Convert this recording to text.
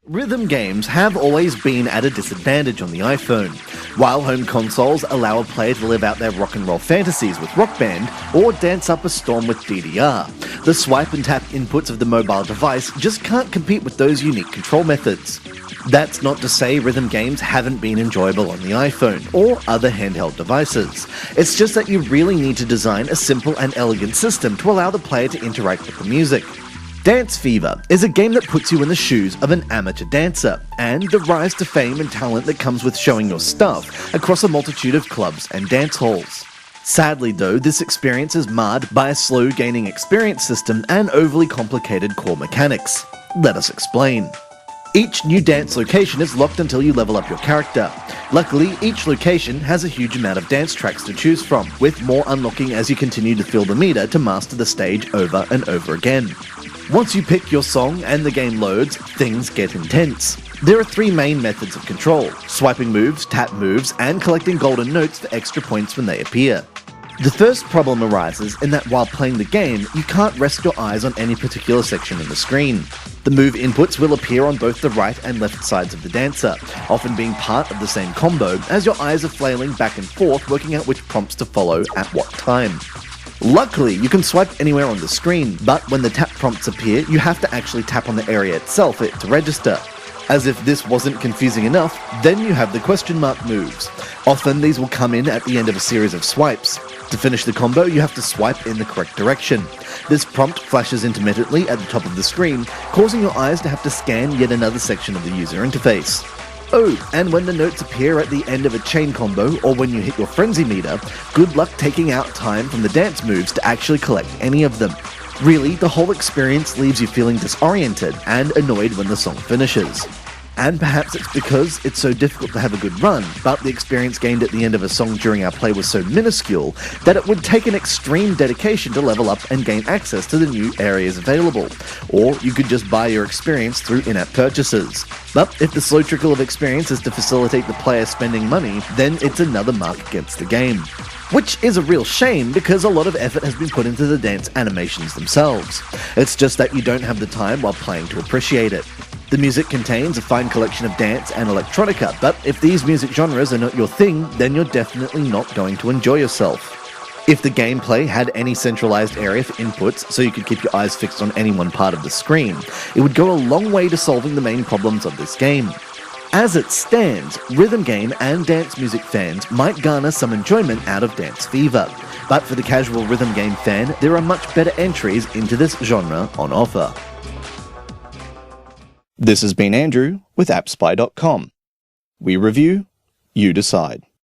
Rhythm games have always been at a disadvantage on the iPhone. While home consoles allow a player to live out their rock and roll fantasies with Rock Band or dance up a storm with DDR, the swipe and tap inputs of the mobile device just can't compete with those unique control methods. That's not to say rhythm games haven't been enjoyable on the iPhone or other handheld devices. It's just that you really need to design a simple and elegant system to allow the player to interact with the music. Dance Fever is a game that puts you in the shoes of an amateur dancer, and the rise to fame and talent that comes with showing your stuff across a multitude of clubs and dance halls. Sadly though, this experience is marred by a slow gaining experience system and overly complicated core mechanics. Let us explain. Each new dance location is locked until you level up your character. Luckily, each location has a huge amount of dance tracks to choose from, with more unlocking as you continue to fill the meter to master the stage over and over again. Once you pick your song and the game loads, things get intense. There are three main methods of control: swiping moves, tap moves, and collecting golden notes for extra points when they appear. The first problem arises in that while playing the game, you can't rest your eyes on any particular section in the screen. The move inputs will appear on both the right and left sides of the dancer, often being part of the same combo, as your eyes are flailing back and forth working out which prompts to follow at what time. Luckily, you can swipe anywhere on the screen, but when the tap prompts appear, you have to actually tap on the area itself for it to register. As if this wasn't confusing enough, then you have the question mark moves. Often these will come in at the end of a series of swipes. To finish the combo, you have to swipe in the correct direction. This prompt flashes intermittently at the top of the screen, causing your eyes to have to scan yet another section of the user interface. Oh, and when the notes appear at the end of a chain combo, or when you hit your frenzy meter, good luck taking out time from the dance moves to actually collect any of them. Really, the whole experience leaves you feeling disoriented and annoyed when the song finishes. And perhaps it's because it's so difficult to have a good run, but the experience gained at the end of a song during our play was so minuscule that it would take an extreme dedication to level up and gain access to the new areas available. Or you could just buy your experience through in-app purchases. But if the slow trickle of experience is to facilitate the player spending money, then it's another mark against the game. Which is a real shame because a lot of effort has been put into the dance animations themselves. It's just that you don't have the time while playing to appreciate it. The music contains a fine collection of dance and electronica, but if these music genres are not your thing, then you're definitely not going to enjoy yourself. If the gameplay had any centralized area for inputs so you could keep your eyes fixed on any one part of the screen, it would go a long way to solving the main problems of this game. As it stands, rhythm game and dance music fans might garner some enjoyment out of Dance Fever, but for the casual rhythm game fan, there are much better entries into this genre on offer. This has been Andrew with AppSpy.com. We review, you decide.